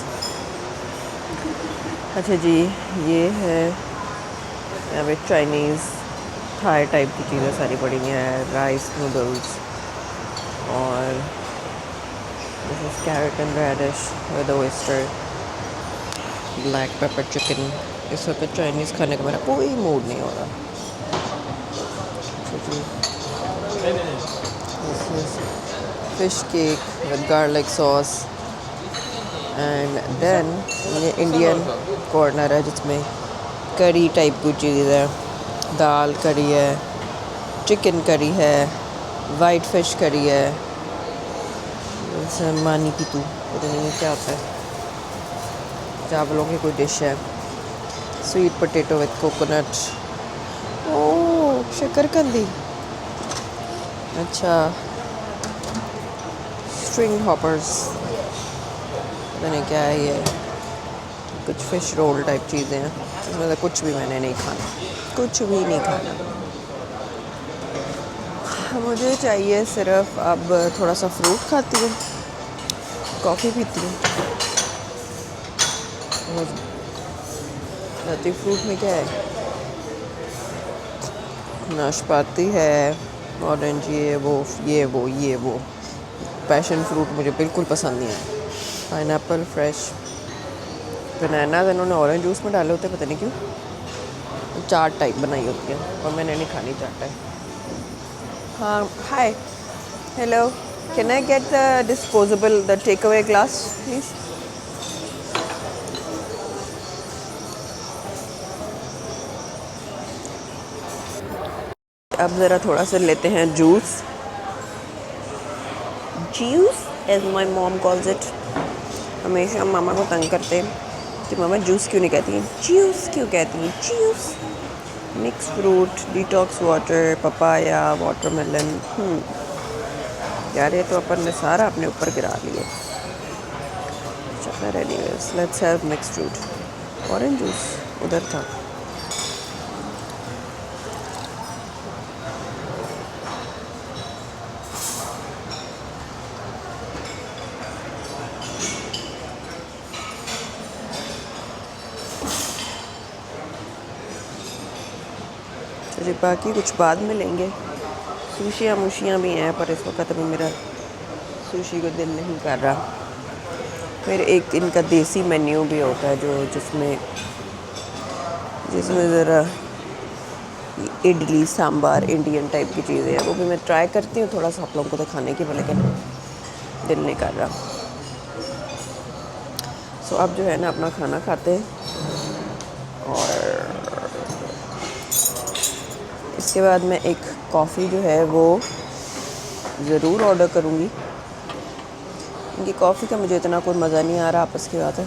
अच्छा जी, ये है यहाँ पे चाइनीज़ थाई टाइप की चीज़ें सारी पड़ी हैं. राइस नूडल्स और this is carrot and radish with oyster, black pepper chicken. इस वक्त चाइनीज़ खाने का मेरा कोई मूड नहीं हो रहा. अच्छा जी, this is fish cake with garlic sauce. And then ये इंडियन कॉर्नर है जिसमें करी टाइप की चीज़ है. दाल करी है, चिकन करी है, वाइट फिश करी है, मानी पितू पता नहीं क्या होता है, चावलों की कोई डिश है. Sweet potato with coconut. Oh, शकरकंदी. अच्छा, स्ट्रिंग हॉपर्स. पता नहीं क्या है ये, कुछ फिश रोल टाइप चीज़ें हैं, इसमें से कुछ भी मैंने नहीं खाना, कुछ भी नहीं खाना। मुझे चाहिए सिर्फ अब थोड़ा सा फ्रूट खाती हूँ, कॉफ़ी पीती हूँ। फ्रूट में क्या है, नाशपाती है, ऑरेंज, ये वो। पैशन फ्रूट मुझे बिल्कुल पसंद नहीं है। पाइनएप्पल फ्रेश, बनाना इन्होंने ऑरेंज जूस में डाले होते हैं, पता नहीं क्यों, चाट टाइप बनाई होती है, और मैंने नहीं खानी चाट टाइप। हाँ, hi, hello, can I get the disposable, the take away glass please? अब ज़रा थोड़ा सा लेते हैं juice as my mom calls it. हमेशा मामा को तंग करते हैं कि मामा जूस क्यों नहीं कहती हैं, जूस क्यों कहती हैं, juice. Mix fruit, detox water, papaya, watermelon. यार ये तो अपन ने सारा अपने ऊपर गिरा लिया। चलो anyways, let's have mix fruit. Orange juice उधर था। अरे बाकी कुछ बाद में लेंगे, सुशियाँ भी हैं, पर इस वक्त अभी मेरा सुशी को दिल नहीं कर रहा। फिर एक इनका देसी मेन्यू भी होता है जो जिसमें ज़रा इडली सांबार इंडियन टाइप की चीज़ें हैं, वो भी मैं ट्राई करती हूँ थोड़ा सा आप लोगों को दिखाने की, लेकिन दिल नहीं कर रहा। सो अब जो है ना अपना खाना खाते हैं, और इसके बाद मैं एक कॉफ़ी जो है वो ज़रूर ऑर्डर करूँगी, क्योंकि कॉफ़ी का मुझे इतना कोई मज़ा नहीं आ रहा, आपस की बात है।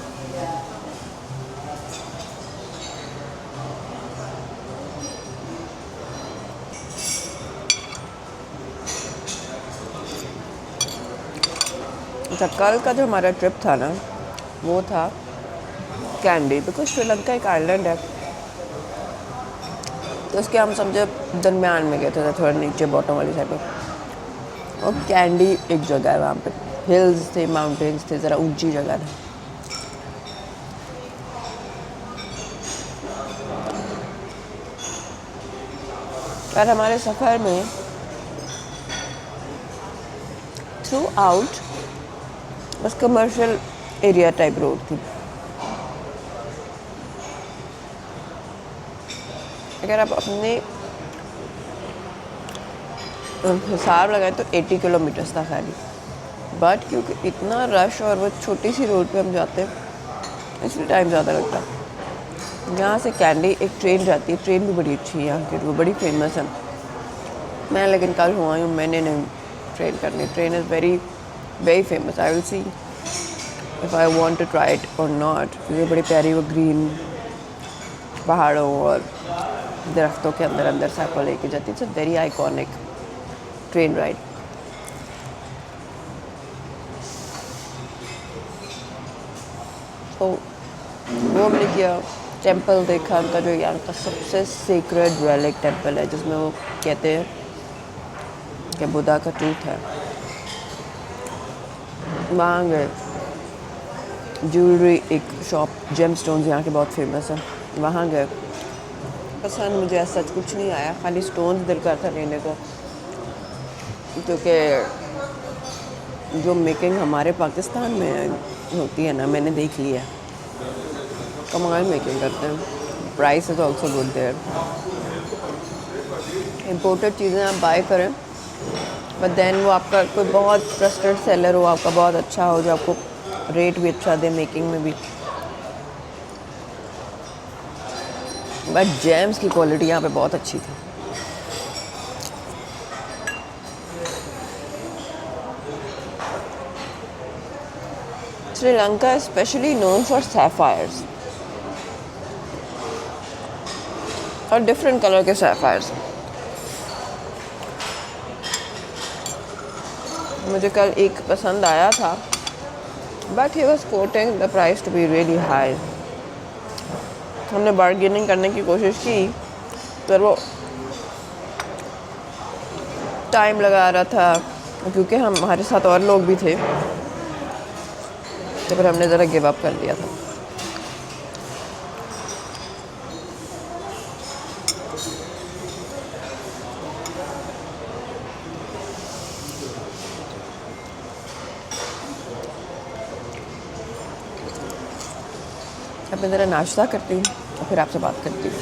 अच्छा, कल का जो हमारा ट्रिप था ना, वो था कैंडी, बिकॉज श्रीलंका एक आइलैंड है, तो उसके हम समझे दरमियान में गए थे, थोड़ा नीचे बॉटम वाली साइड पे। और कैंडी एक जगह है, वहाँ पे हिल्स थे, माउंटेन्स थे, ज़रा ऊंची जगह थी। और हमारे सफ़र में थ्रू आउट बस कमर्शियल एरिया टाइप रोड थी। अगर आप अपने हिसाब लगाएं तो 80 किलोमीटर्स था खाली, बट क्योंकि इतना रश और वो छोटी सी रोड पे हम जाते हैं, इसलिए टाइम ज़्यादा लगता है। यहाँ से कैंडी एक ट्रेन जाती है, ट्रेन भी बड़ी अच्छी है यहाँ की, वो बड़ी फेमस है। मैं लेकिन कल हुआ हूँ, मैंने नहीं ट्रेन करनी। Train is very very famous. I will see if I want to try it और नॉट। ये बड़ी प्यारी वो ग्रीन पहाड़ों और दरख्तों के अंदर से आपको लेके जाती है। It's a very iconic train ride. तो वो हमने किया, टेंपल देखा उनका, जो यहाँ का सबसे सीक्रेट रेलिक टेंपल है, जिसमें वो कहते हैं कि बुद्धा का टूथ है। वहाँ गए, ज्वेलरी एक शॉप, जेम स्टोन्स यहाँ के बहुत फेमस है, वहाँ गए। पसंद मुझे ऐसा कुछ नहीं आया, खाली स्टोन्स दिल करता लेने को, क्योंकि जो मेकिंग हमारे पाकिस्तान में होती है ना, मैंने देख लिया, कमाल मेकिंग करते हैं। Price is also good there. Imported चीज़ें आप बाय करें, बट देन वो आपका कोई बहुत ट्रस्टेड सेलर हो, आपका बहुत अच्छा हो, जो आपको रेट भी अच्छा दे मेकिंग में भी। बट जेम्स की क्वालिटी यहाँ पे बहुत अच्छी थी। Sri Lanka is especially known for sapphires, और डिफरेंट कलर के sapphires। मुझे कल एक पसंद आया था, but he was quoting the price to be really high. हमने बार्गेनिंग करने की कोशिश की पर वो टाइम लगा रहा था, क्योंकि हमारे साथ और लोग भी थे, तो फिर हमने ज़रा गिव अप कर दिया था। अब मैं ज़रा नाश्ता करती हूँ और फिर आपसे बात करती हूँ।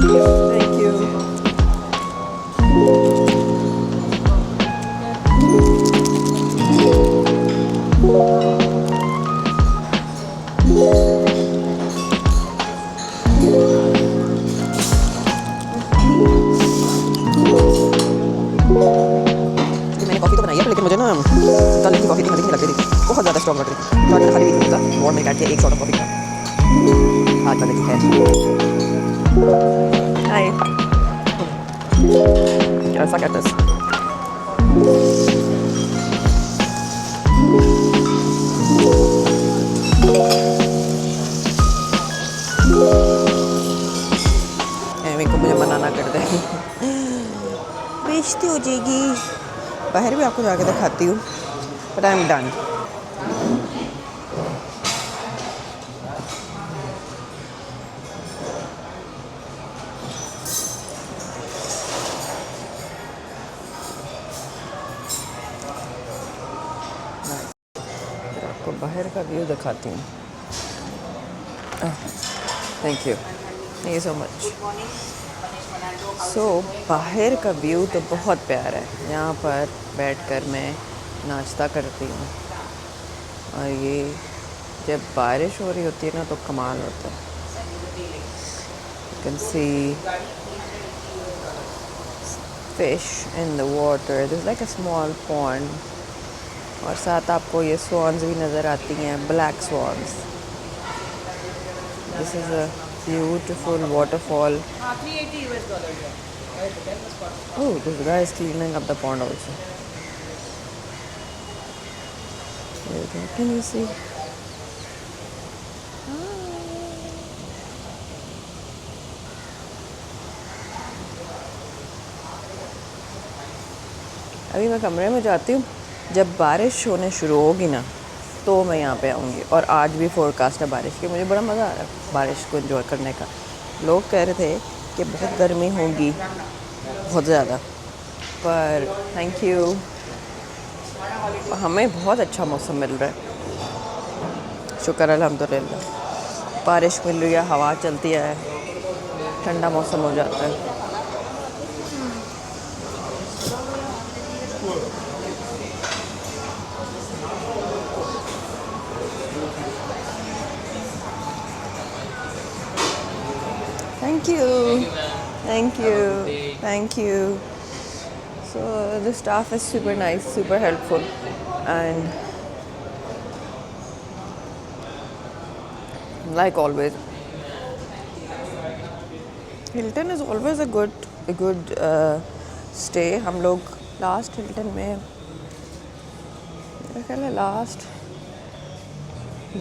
Thank you. मैंने कॉफ़ी तो बनाई है, लेकिन मुझे ना कल की कॉफ़ी थी, मुझे नहीं लग रही थी, बहुत ज़्यादा स्ट्रॉन्ग लग रही थी, तो आज मैंने खाली भी नहीं था और मैंने काट के एक शॉट ऑफ कॉफ़ी का आज मैंने की है। हाय, कैसा कहते हैं? मेरे को मुझे मना कर दे, बेइज्जती हो जाएगी। बाहर भी आपको जाके दिखाती हूँ, बट आई एम डन। आपको बाहर का व्यू दिखाती हूँ। Thank you so much. So बाहर का व्यू तो बहुत प्यारा है। यहाँ पर बैठकर मैं नाश्ता करती हूँ, और ये जब बारिश हो रही होती है ना तो कमाल होता है। You can see fish in the water. There's like a small pond, और साथ आपको ये swans भी नज़र आती हैं, black swans. This is a beautiful waterfall. Oh, this guy is cleaning up the pond also. There you go. Can you see? अभी मैं कमरे में जाती हूँ, जब बारिश होने शुरू होगी ना तो मैं यहाँ पे आऊँगी। और आज भी फोरकास्ट है बारिश की, मुझे बड़ा मज़ा आ रहा है बारिश को एंजॉय करने का। लोग कह रहे थे कि बहुत गर्मी होगी, बहुत ज़्यादा, पर थैंक यू, हमें बहुत अच्छा मौसम मिल रहा है, शुक्र अल्हम्दुलिल्लाह। बारिश मिल रही है, हवा चलती है, ठंडा मौसम हो जाता है। Thank you. So the staff is super nice, super helpful, and like always, Hilton is always a good stay. हम लोग लास्ट हिल्टन में, मेरा ख्याल है लास्ट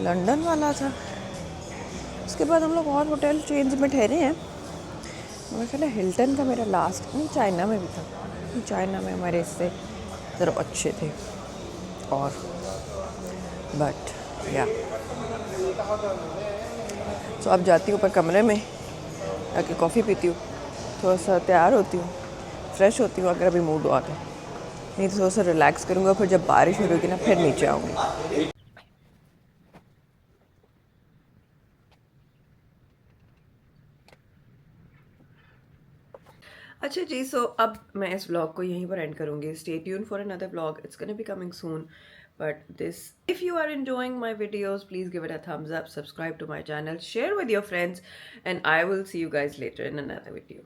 लंदन वाला था, उसके बाद हम लोग और होटल चेंज में ठहरे हैं। मेरा ख्याल है हिल्टन का मेरा लास्ट, नहीं चाइना में भी था, चाइना में हमारे इससे ज़रा अच्छे थे, और बट या तो अब जाती हूँ ऊपर कमरे में, जाके कॉफ़ी पीती हूँ, थोड़ा सा तैयार होती हूँ, फ्रेश होती हूँ अगर अभी मूड हुआ तो, नहीं तो थोड़ा सा रिलैक्स करूँगा, फिर जब बारिश हो रही होगी ना फिर नीचे आऊँगी। अच्छा जी, सो अब मैं इस व्लॉग को यहीं पर एंड करूँगी. Stay tune for another vlog. It's gonna be coming soon. But this, if you are enjoying my videos, please give it a thumbs up, subscribe to my channel, share with your friends, and I will see you guys later in another video.